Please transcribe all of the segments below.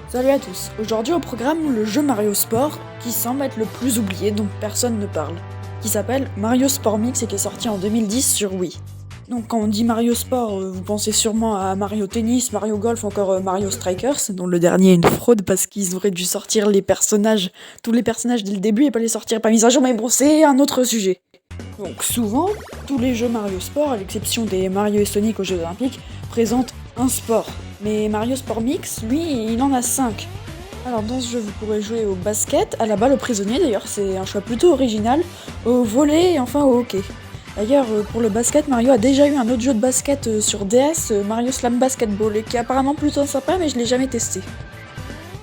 Salut à tous, aujourd'hui au programme le jeu Mario Sport, qui semble être le plus oublié dont personne ne parle, qui s'appelle Mario Sport Mix et qui est sorti en 2010 sur Wii. Donc quand on dit Mario Sport, vous pensez sûrement à Mario Tennis, Mario Golf, encore Mario Strikers, dont le dernier est une fraude parce qu'ils auraient dû sortir tous les personnages dès le début et pas les sortir par mise à jour, mais bon c'est un autre sujet. Donc souvent, tous les jeux Mario Sport, à l'exception des Mario et Sonic aux Jeux Olympiques, présentent un sport. Mais Mario Sport Mix, lui, il en a 5. Alors dans ce jeu, vous pourrez jouer au basket, à la balle au prisonnier d'ailleurs, c'est un choix plutôt original, au volley et enfin au hockey. D'ailleurs, pour le basket, Mario a déjà eu un autre jeu de basket sur DS, Mario Slam Basketball, et qui est apparemment plutôt sympa, mais je l'ai jamais testé.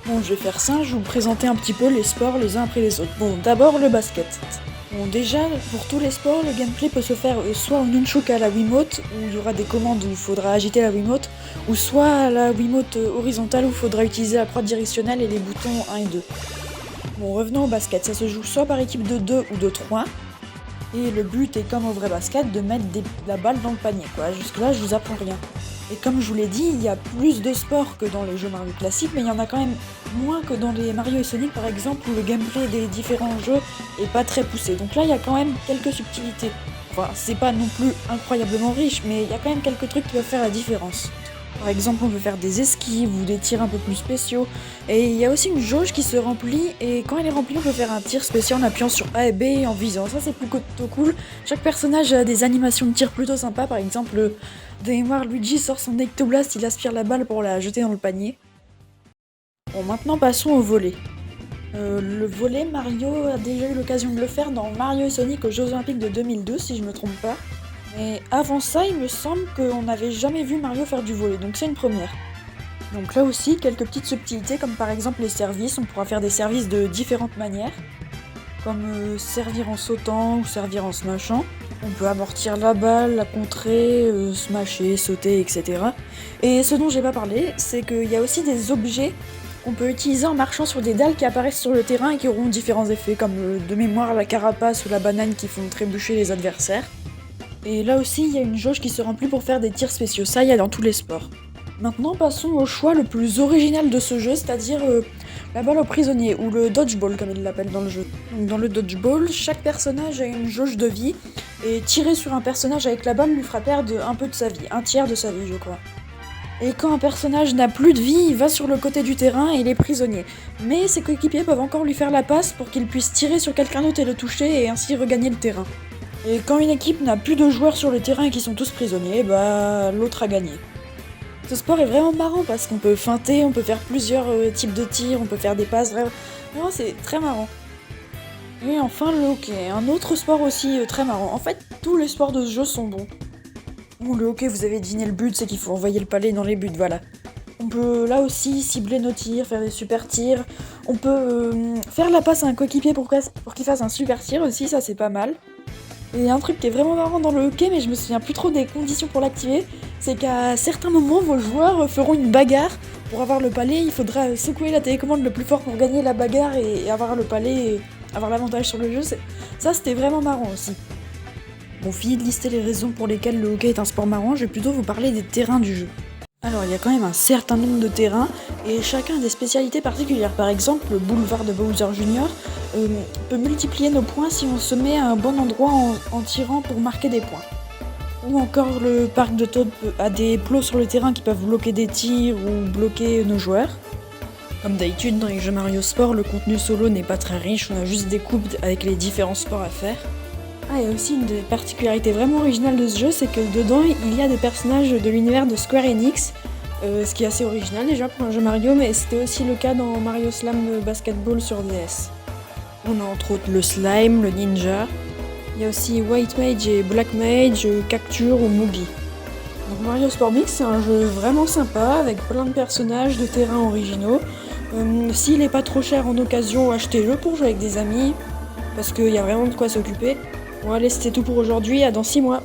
Bon, je vais faire ça, je vais vous présenter un petit peu les sports les uns après les autres. Bon, d'abord le basket. Bon, déjà, pour tous les sports, le gameplay peut se faire soit au nunchuk à la Wiimote, où il y aura des commandes où il faudra agiter la Wiimote, ou soit à la Wiimote horizontale où il faudra utiliser la croix directionnelle et les boutons 1 et 2. Bon, revenons au basket, ça se joue soit par équipe de 2 ou de 3, et le but est, comme au vrai basket, de mettre la balle dans le panier, quoi. Jusque-là, je vous apprends rien. Et comme je vous l'ai dit, il y a plus de sports que dans les jeux Mario classiques, mais il y en a quand même moins que dans les Mario et Sonic par exemple, où le gameplay des différents jeux est pas très poussé. Donc là, il y a quand même quelques subtilités. Enfin, c'est pas non plus incroyablement riche, mais il y a quand même quelques trucs qui peuvent faire la différence. Par exemple, on peut faire des esquives ou des tirs un peu plus spéciaux. Et il y a aussi une jauge qui se remplit, et quand elle est remplie, on peut faire un tir spécial en appuyant sur A et B et en visant. Ça, c'est plutôt cool. Chaque personnage a des animations de tir plutôt sympas. Par exemple, de mémoire, Luigi sort son Ectoblast, il aspire la balle pour la jeter dans le panier. Bon, maintenant passons au volley. Le volley, Mario a déjà eu l'occasion de le faire dans Mario et Sonic aux Jeux Olympiques de 2002, si je me trompe pas. Mais avant ça, il me semble qu'on n'avait jamais vu Mario faire du volley, donc c'est une première. Donc là aussi, quelques petites subtilités, comme par exemple les services. On pourra faire des services de différentes manières, comme servir en sautant ou servir en smashant. On peut amortir la balle, la contrer, smasher, sauter, etc. Et ce dont j'ai pas parlé, c'est qu'il y a aussi des objets qu'on peut utiliser en marchant sur des dalles qui apparaissent sur le terrain et qui auront différents effets, comme de mémoire la carapace ou la banane qui font trébucher les adversaires. Et là aussi, il y a une jauge qui se remplit pour faire des tirs spéciaux, ça il y a dans tous les sports. Maintenant, passons au choix le plus original de ce jeu, c'est-à-dire la balle au prisonnier, ou le dodgeball comme ils l'appellent dans le jeu. Donc, dans le dodgeball, chaque personnage a une jauge de vie, et tirer sur un personnage avec la balle lui fera perdre un peu de sa vie, un tiers de sa vie je crois. Et quand un personnage n'a plus de vie, il va sur le côté du terrain et il est prisonnier. Mais ses coéquipiers peuvent encore lui faire la passe pour qu'il puisse tirer sur quelqu'un d'autre et le toucher et ainsi regagner le terrain. Et quand une équipe n'a plus de joueurs sur le terrain et qu'ils sont tous prisonniers, bah l'autre a gagné. Ce sport est vraiment marrant parce qu'on peut feinter, on peut faire plusieurs types de tirs, on peut faire des passes, vraiment c'est très marrant. Et enfin le hockey, un autre sport aussi très marrant. En fait, tous les sports de ce jeu sont bons. Bon, le hockey, vous avez deviné le but, c'est qu'il faut envoyer le palais dans les buts, voilà. On peut là aussi cibler nos tirs, faire des super tirs. On peut faire la passe à un coéquipier pour qu'il fasse un super tir aussi, ça c'est pas mal. Et un truc qui est vraiment marrant dans le hockey, mais je me souviens plus trop des conditions pour l'activer, c'est qu'à certains moments, vos joueurs feront une bagarre. Pour avoir le palais, il faudra secouer la télécommande le plus fort pour gagner la bagarre et avoir le palais et avoir l'avantage sur le jeu. Ça, c'était vraiment marrant aussi. Bon, fini de lister les raisons pour lesquelles le hockey est un sport marrant, je vais plutôt vous parler des terrains du jeu. Alors, il y a quand même un certain nombre de terrains, et chacun a des spécialités particulières. Par exemple, le boulevard de Bowser Jr. Peut multiplier nos points si on se met à un bon endroit en tirant pour marquer des points. Ou encore, le parc de Toad a des plots sur le terrain qui peuvent bloquer des tirs ou bloquer nos joueurs. Comme d'habitude, dans les jeux Mario Sport, le contenu solo n'est pas très riche, on a juste des coupes avec les différents sports à faire. Ah, et aussi une des particularités vraiment originales de ce jeu, c'est que dedans, il y a des personnages de l'univers de Square Enix, ce qui est assez original déjà pour un jeu Mario, mais c'était aussi le cas dans Mario Slam Basketball sur DS. On a entre autres le slime, le ninja, il y a aussi White Mage et Black Mage, Cacture ou Moogie. Donc Mario Sport Mix, c'est un jeu vraiment sympa, avec plein de personnages, de terrains originaux. S'il est pas trop cher en occasion, achetez-le pour jouer avec des amis, parce qu'il y a vraiment de quoi s'occuper. Bon allez, c'était tout pour aujourd'hui, à dans 6 mois.